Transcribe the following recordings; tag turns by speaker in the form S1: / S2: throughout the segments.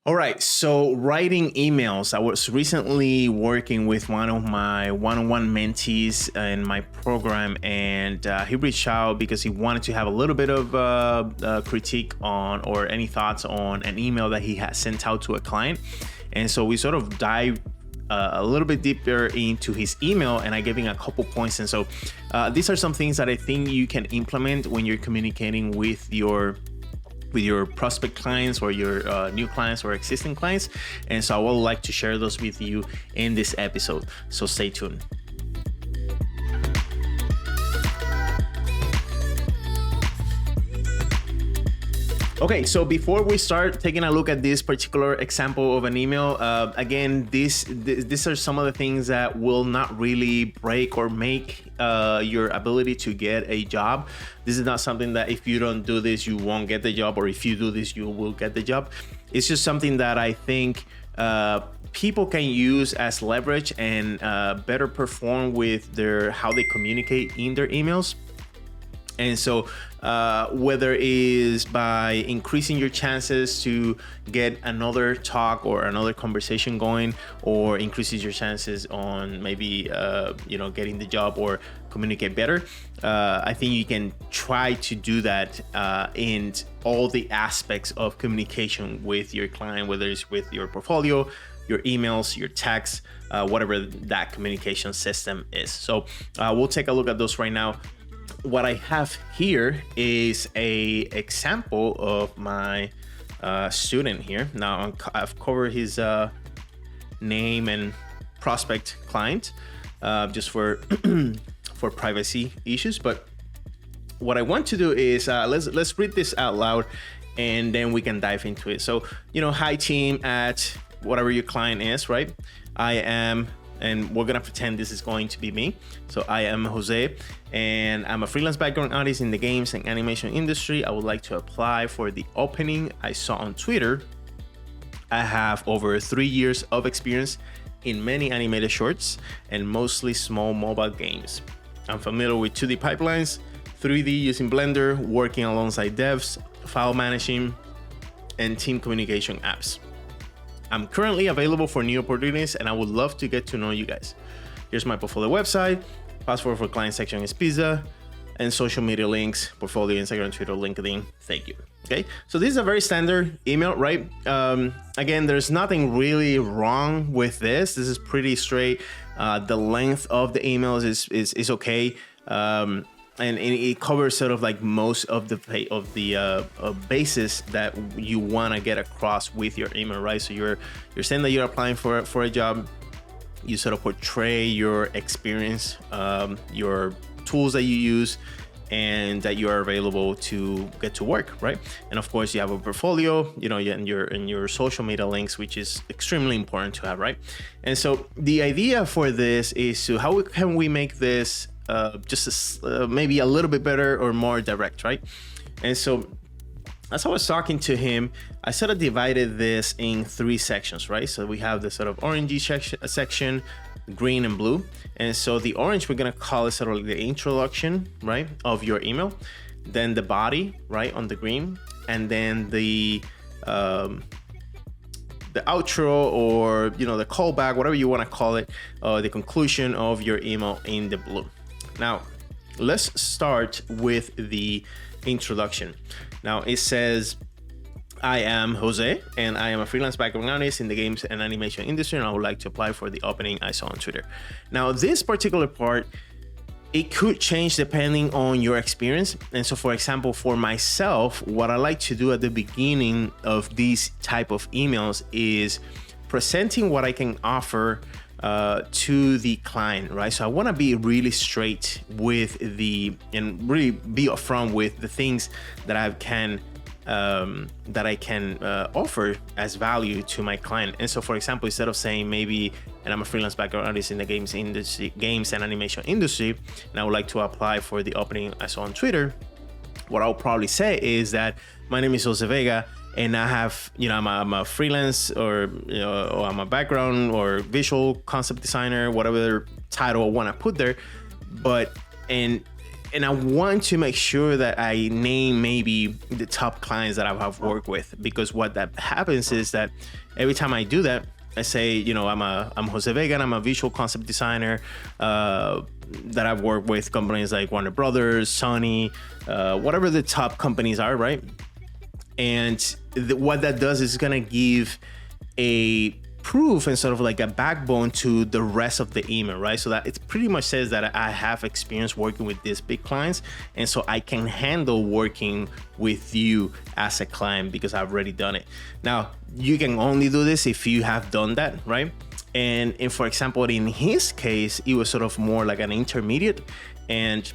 S1: All right, so writing emails. I was recently working with one of my one-on-one mentees in my program, and he reached out because he wanted to have a little bit of critique on or any thoughts on an email that he had sent out to a client. And so we sort of dived a little bit deeper into his email, and I gave him a couple points. And so these are some things that I think you can implement when you're communicating with your prospect clients or your new clients or existing clients. And so I would like to share those with you in this episode. So stay tuned. Okay, so before we start taking a look at this particular example of an email, again, these are some of the things that will not really break or make your ability to get a job. This is not something that if you don't do this, you won't get the job, or if you do this, you will get the job. It's just something that I think people can use as leverage and better perform with how they communicate in their emails. And so whether it is by increasing your chances to get another talk or another conversation going, or increases your chances on maybe getting the job or communicate better, I think you can try to do that in all the aspects of communication with your client, whether it's with your portfolio, your emails, your texts, whatever that communication system is. So we'll take a look at those right now. What I have here is a example of my student here. Now I've covered his name and prospect client just for for privacy issues. But what I want to do is let's read this out loud, and then we can dive into it. So, hi team at whatever your client is, right? I am, and we're gonna pretend this is going to be me. So I am Jose, and I'm a freelance background artist in the games and animation industry. I would like to apply for the opening I saw on Twitter. I have over 3 years of experience in many animated shorts and mostly small mobile games. I'm familiar with 2D pipelines, 3D using Blender, working alongside devs, file managing, and team communication apps. I'm currently available for new opportunities, and I would love to get to know you guys. Here's my portfolio website, password for client section is pizza, and social media links, portfolio, Instagram, Twitter, LinkedIn. Thank you. Okay, so this is a very standard email, right? Again, there's nothing really wrong with this. This is pretty straight. The length of the emails is okay. And it covers sort of like most of the basis that you want to get across with your email, right? So you're saying that you're applying for a job. You sort of portray your experience, your tools that you use, and that you are available to get to work, right? And of course, you have a portfolio, and your social media links, which is extremely important to have, right? And so the idea for this is how can we make this maybe a little bit better or more direct, right? And so as I was talking to him, I sort of divided this in 3 sections, right? So we have the sort of orangey section, green and blue. And so the orange, we're gonna call it sort of like the introduction, right, of your email. Then the body, right, on the green, and then the outro, or the callback, whatever you want to call it, the conclusion of your email in the blue. Now, let's start with the introduction. Now, it says, I am Jose, and I am a freelance background artist in the games and animation industry, and I would like to apply for the opening I saw on Twitter. Now, this particular part, it could change depending on your experience. And so, for example, for myself, what I like to do at the beginning of these type of emails is presenting what I can offer to the client, right? So I want to be really straight with and really be upfront with the things that I can offer as value to my client. And so, for example, instead of saying maybe, and I'm a freelance background artist in the games and animation industry, and I would like to apply for the opening I saw on Twitter, what I'll probably say is that my name is Jose Vega, and I have, I'm a freelance, or I'm a background or visual concept designer, whatever title I want to put there. But and and I want to make sure that I name maybe the top clients that I have worked with, because what that happens is that every time I do that, I say, you know, I'm Jose Vega, and I'm a visual concept designer that I've worked with companies like Warner Brothers, Sony, whatever the top companies are, right? And what that does is gonna give a proof and sort of like a backbone to the rest of the email, right? So that it pretty much says that I have experience working with these big clients, and so I can handle working with you as a client because I've already done it. Now, you can only do this if you have done that, right? And for example, in his case, it was sort of more like an intermediate, and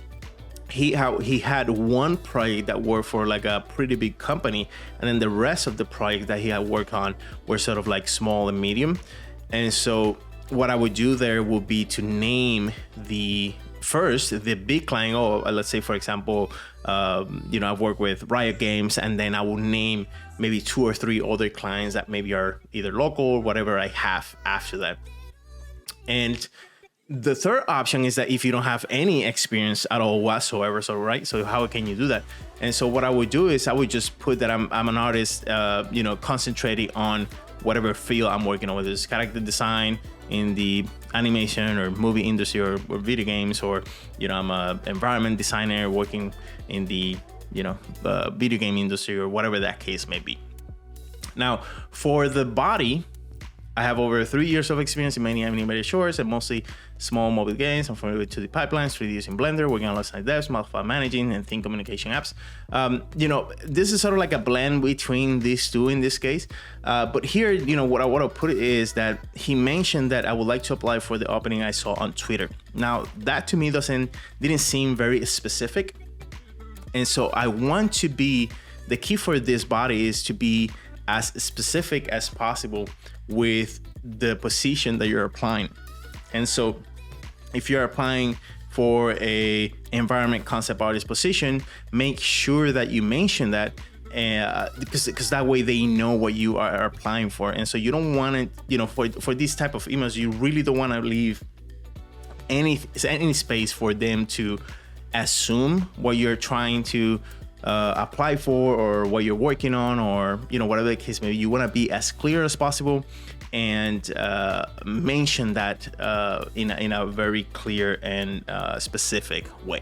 S1: he had one project that worked for like a pretty big company, and then the rest of the project that he had worked on were sort of like small and medium. And so what I would do there would be to name the big client. Oh, let's say for example, you know, I've worked with Riot Games, and then I will name maybe 2 or 3 other clients that maybe are either local or whatever I have after that. And the third option is that if you don't have any experience at all whatsoever, so right, so how can you do that? And so what I would do is I would just put that I'm an artist, you know, concentrating on whatever field I'm working on, whether it's character design in the animation or movie industry or video games, or, you know, I'm a environment designer working in the, you know, video game industry, or whatever that case may be. Now, for the body, I have over 3 years of experience in many animated shorts and mostly small mobile games. I'm familiar with 2D pipelines, 3D using Blender, working on alongside devs, multi-file managing, and thin communication apps. You know, this is sort of like a blend between these two in this case. But here, you know, what I want to put is that he mentioned that I would like to apply for the opening I saw on Twitter. Now, that to me didn't seem very specific. And so I want to be, the key for this body is to be as specific as possible with the position that you're applying. And so if you're applying for a environment concept artist position, make sure that you mention that, because that way they know what you are applying for. And so you don't want to, you know, for these type of emails, you really don't want to leave any space for them to assume what you're trying to apply for, or what you're working on, or, you know, whatever the case may be. You want to be as clear as possible and mention that in a very clear and specific way.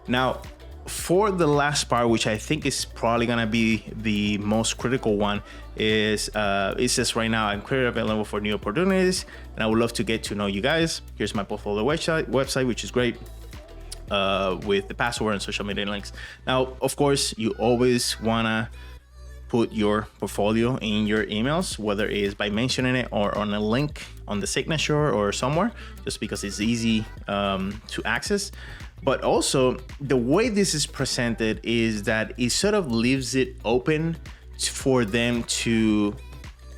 S1: Now, for the last part, which I think is probably gonna be the most critical one, is it says right now, I'm currently available for new opportunities, and I would love to get to know you guys. Here's my portfolio website, which is great, with the password and social media links. Now, of course, you always wanna put your portfolio in your emails, whether it is by mentioning it or on a link on the signature or somewhere, just because it's easy to access. But also, the way this is presented is that it sort of leaves it open for them to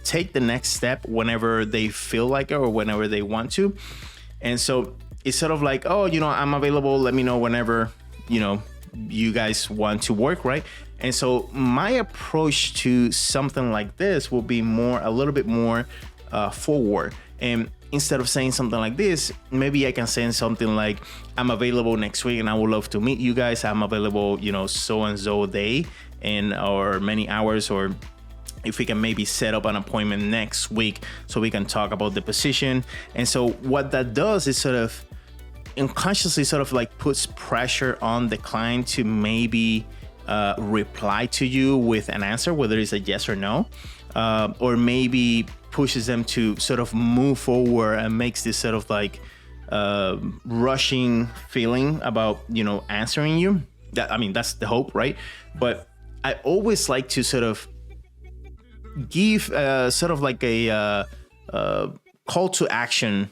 S1: take the next step whenever they feel like it or whenever they want to. And so it's sort of like, oh, you know, I'm available, let me know whenever, you know, you guys want to work, right? And so my approach to something like this will be a little bit more forward. And instead of saying something like this, maybe I can say something like, I'm available next week and I would love to meet you guys. I'm available, you know, so and so day or many hours, or if we can maybe set up an appointment next week so we can talk about the position. And so what that does is sort of unconsciously sort of like puts pressure on the client to maybe reply to you with an answer, whether it's a yes or no, or maybe pushes them to sort of move forward and makes this sort of like rushing feeling about, you know, answering you. I mean, that's the hope, right? But I always like to sort of give sort of like a call to action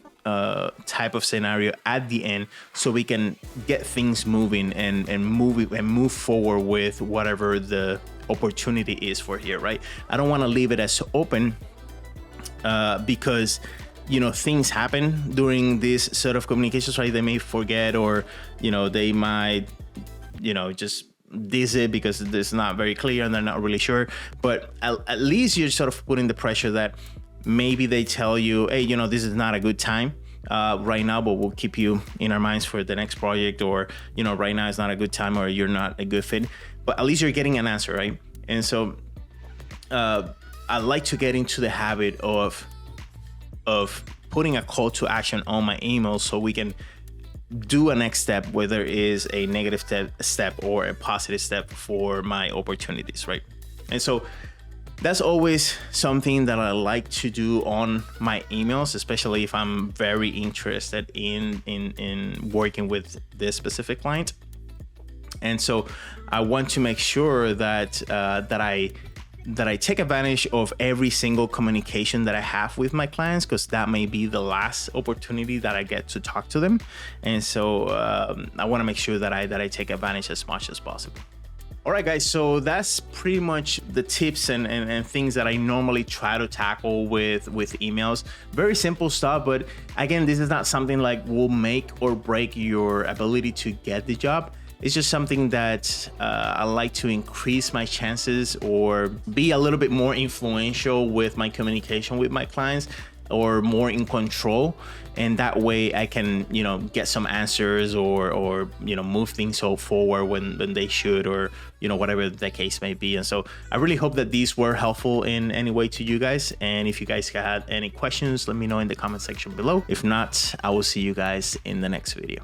S1: type of scenario at the end, so we can get things moving and move forward with whatever the opportunity is for here, right? I don't want to leave it as open because, you know, things happen during this sort of communications, right? They may forget, or, you know, they might, you know, just diss it because it's not very clear and they're not really sure. But at least you're sort of putting the pressure that maybe they tell you, hey, you know, this is not a good time, right now, but we'll keep you in our minds for the next project, or right now is not a good time, or you're not a good fit, but at least you're getting an answer, right? And so I like to get into the habit of putting a call to action on my emails so we can do a next step, whether it is a negative step or a positive step for my opportunities, right? And so that's always something that I like to do on my emails, especially if I'm very interested in working with this specific client. And so I want to make sure that I take advantage of every single communication that I have with my clients, because that may be the last opportunity that I get to talk to them. And so I want to make sure that I take advantage as much as possible. All right, guys, so that's pretty much the tips and things that I normally try to tackle with emails. Very simple stuff, but again, this is not something like will make or break your ability to get the job. It's just something that I like to increase my chances or be a little bit more influential with my communication with my clients, or more in control. And that way I can, get some answers or move things forward when they should, or, whatever the case may be. And so I really hope that these were helpful in any way to you guys. And if you guys had any questions, let me know in the comment section below. If not, I will see you guys in the next video.